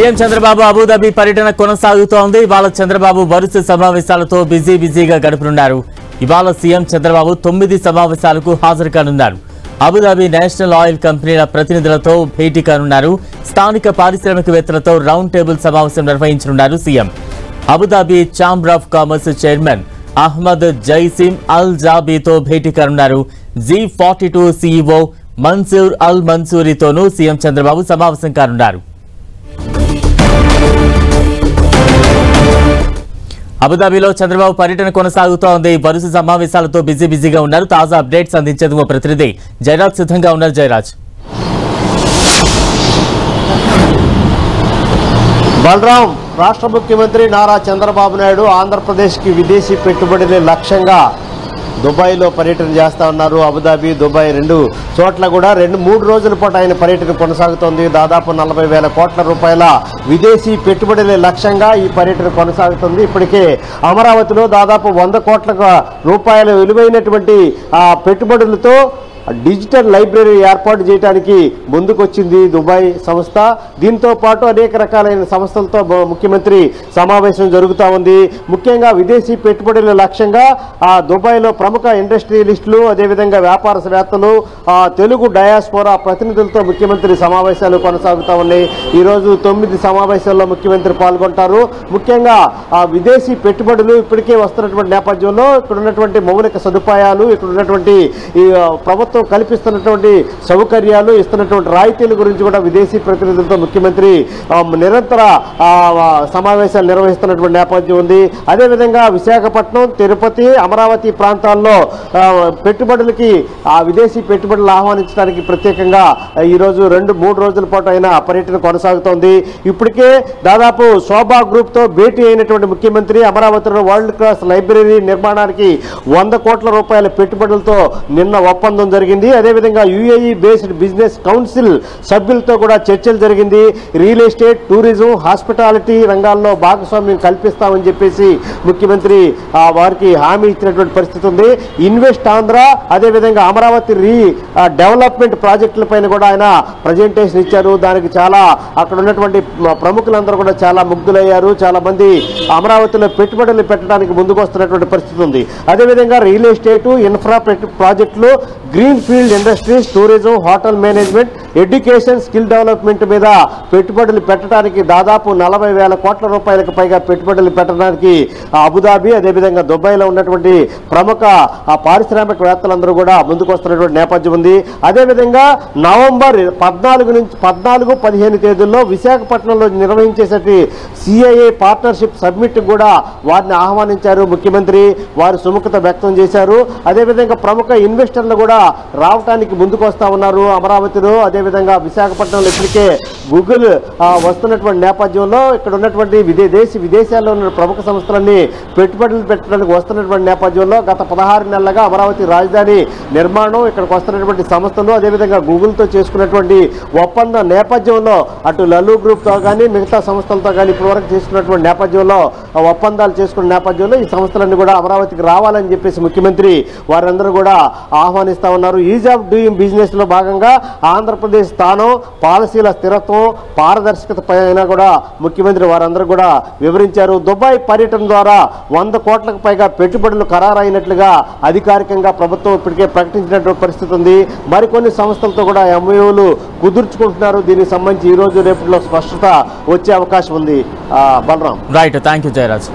CM Chandrababu Abu Dhabi పర్యటన కొనసాగుతోంది. ఇవాళ చంద్రబాబు వరుస సమావేశాలతో బిజీగా గడుపుతున్నారు. ఇవాళ సీఎం చంద్రబాబు 9 సమావేశాలకు హాజరు కానున్నారు. అబుదాబి నేషనల్ ఆయిల్ కంపెనీల ప్రతినిధులతో భేటీ కానున్నారు. స్థానిక పారిశ్రామికవేత్తలతో రౌండ్ టేబుల్ సమావేశం నిర్వహించనున్నారు CM. Abu Dhabi chamber of commerce chairman Ahmed Jasim Al జాబీతో భేటీ కానున్నారు. G42 CEO మన్సూర్ అల్ మన్సూరితోనూ సీఎం చంద్రబాబు సమావేశం కానున్నారు. అబుదాబిలో చంద్రబాబు పర్యటన కొనసాగుతోంది. వరుస సమావేశాలతో బిజీగా ఉన్నారు. తాజా అప్డేట్స్ అందించేందుకు ప్రతినిధి జయరాజ్ సిద్ధంగా ఉన్నారు. జయరాజ్. బలరాం, రాష్ట్ర ముఖ్యమంత్రి నారా చంద్రబాబు నాయుడు ఆంధ్రప్రదేశ్కి విదేశీ పెట్టుబడుల లక్ష్యంగా దుబాయ్లో పర్యటన చేస్తా ఉన్నారు. అబుదాబి, దుబాయ్ రెండు చోట్ల కూడా 2-3 రోజుల పాటు ఆయన పర్యటన కొనసాగుతోంది. దాదాపు 40,000 కోట్ల రూపాయల విదేశీ పెట్టుబడుల లక్ష్యంగా ఈ పర్యటన కొనసాగుతుంది. ఇప్పటికే అమరావతిలో దాదాపు 100 కోట్ల రూపాయల విలువైనటువంటి పెట్టుబడులతో డిజిటల్ లైబ్రరీ ఏర్పాటు చేయడానికి ముందుకొచ్చింది దుబాయ్ సంస్థ. దీంతో పాటు అనేక రకాలైన సంస్థలతో ముఖ్యమంత్రి సమావేశం జరుగుతూ ఉంది. ముఖ్యంగా విదేశీ పెట్టుబడుల లక్ష్యంగా దుబాయ్లో ప్రముఖ ఇండస్ట్రియలిస్టులు, అదేవిధంగా వ్యాపారవేత్తలు, తెలుగు డయాస్పోరా ప్రతినిధులతో ముఖ్యమంత్రి సమావేశాలు కొనసాగుతూ ఉన్నాయి. ఈరోజు 9 సమావేశాల్లో ముఖ్యమంత్రి పాల్గొంటారు. ముఖ్యంగా విదేశీ పెట్టుబడులు ఇప్పటికే వస్తున్నటువంటి నేపథ్యంలో ఇక్కడ ఉన్నటువంటి మౌలిక సదుపాయాలు, ఇక్కడ ఉన్నటువంటి ఈ ప్రభుత్వం కల్పిస్తున్నటువంటి సౌకర్యాలు, ఇస్తున్నటువంటి రాయితీల గురించి కూడా విదేశీ ప్రతినిధులతో ముఖ్యమంత్రి నిరంతర సమావేశాలు నిర్వహిస్తున్నటువంటి నేపథ్యం ఉంది. అదేవిధంగా విశాఖపట్నం, తిరుపతి, అమరావతి ప్రాంతాల్లో పెట్టుబడులకి విదేశీ పెట్టుబడులు ఆహ్వానించడానికి ప్రత్యేకంగా ఈరోజు 2-3 రోజుల పాటు అయిన పర్యటన కొనసాగుతోంది. ఇప్పటికే దాదాపు శోభా గ్రూప్ తో భేటీ అయినటువంటి ముఖ్యమంత్రి అమరావతిలో వరల్డ్ క్లాస్ లైబ్రరీ నిర్మాణానికి 100 కోట్ల రూపాయల పెట్టుబడులతో నిన్న ఒప్పందం జరిగింది. అదేవిధంగా UAE బేస్డ్ బిజినెస్ కౌన్సిల్ సభ్యులతో కూడా చర్చలు జరిగింది. రియల్ ఎస్టేట్, టూరిజం, హాస్పిటాలిటీ రంగాల్లో భాగస్వామ్యం కల్పిస్తామని చెప్పేసి ముఖ్యమంత్రి వారికి హామీ ఇచ్చినటువంటి పరిస్థితి ఉంది. ఇన్వెస్ట్ ఆంధ్ర, అదేవిధంగా అమరావతి డెవలప్మెంట్ ప్రాజెక్టులపైన కూడా ఆయన ప్రజెంటేషన్ ఇచ్చారు. దానికి చాలా అక్కడ ఉన్నటువంటి ప్రముఖులందరూ కూడా చాలా ముగ్ధులయ్యారు. చాలా మంది అమరావతిలో పెట్టుబడులు పెట్టడానికి ముందుకు వస్తున్నటువంటి పరిస్థితి ఉంది. అదేవిధంగా రియల్ ఎస్టేట్, ఇన్ఫ్రా ప్రాజెక్టులు, green field industries, tourism, hotel management, education, skill development మీద పెట్టుబడులు పెట్టడానికి దాదాపు 40,000 కోట్ల రూపాయలకు పైగా పెట్టుబడులు పెట్టడానికి అబుదాబి, అదేవిధంగా దుబాయ్లో ఉన్నటువంటి ప్రముఖ పారిశ్రామికవేత్తలందరూ కూడా ముందుకు వస్తున్నటువంటి నేపథ్యం ఉంది. అదేవిధంగా నవంబర్ 14-15 తేదీల్లో విశాఖపట్నంలో నిర్వహించేసరికి CII పార్ట్నర్షిప్ సబ్మిట్ కూడా వారిని ఆహ్వానించారు ముఖ్యమంత్రి. వారు సుముఖత వ్యక్తం చేశారు. అదేవిధంగా ప్రముఖ ఇన్వెస్టర్లు కూడా రావడానికి ముందుకు వస్తా ఉన్నారు అమరావతిలో. అదేవిధంగా విశాఖపట్నంలో ఇప్పటికే గూగుల్ వస్తున్నటువంటి నేపథ్యంలో ఇక్కడ ఉన్నటువంటి విదేశాల్లో ఉన్న ప్రముఖ సంస్థలన్నీ పెట్టుబడులు పెట్టడానికి వస్తున్నటువంటి నేపథ్యంలో గత 16 నెలలుగా అమరావతి రాజధాని నిర్మాణం, ఇక్కడికి వస్తున్నటువంటి సంస్థలు, అదేవిధంగా గూగుల్తో చేసుకున్నటువంటి ఒప్పందం నేపథ్యంలో అటు లల్లు గ్రూప్తో కానీ మిగతా సంస్థలతో కానీ ఇప్పటివరకు చేసుకున్నటువంటి నేపథ్యంలో ఒప్పందాలు చేసుకున్న నేపథ్యంలో ఈ సంస్థలన్నీ కూడా అమరావతికి రావాలని చెప్పేసి ముఖ్యమంత్రి వారందరూ కూడా ఆహ్వానిస్తా ఉన్నారు. ఈజ్ ఆఫ్ డూయింగ్ బిజినెస్ లో భాగంగా ఆంధ్రప్రదేశ్ స్థానం, పాలసీల స్థిరత్వం, పారదర్శకత పైన కూడా ముఖ్యమంత్రి వారందరూ కూడా వివరించారు. దుబాయ్ పర్యటన ద్వారా 100 కోట్లకు పైగా పెట్టుబడులు ఖరారైనట్లుగా అధికారికంగా ప్రభుత్వం ఇప్పటికే ప్రకటించినటువంటి పరిస్థితి ఉంది. మరికొన్ని సంస్థలతో కూడా MOUలు కుదుర్చుకుంటున్నారు. దీనికి సంబంధించి ఈ రోజు రేపటిలో స్పష్టత వచ్చే అవకాశం ఉంది. Balaram. Right, thank you Jayaraj.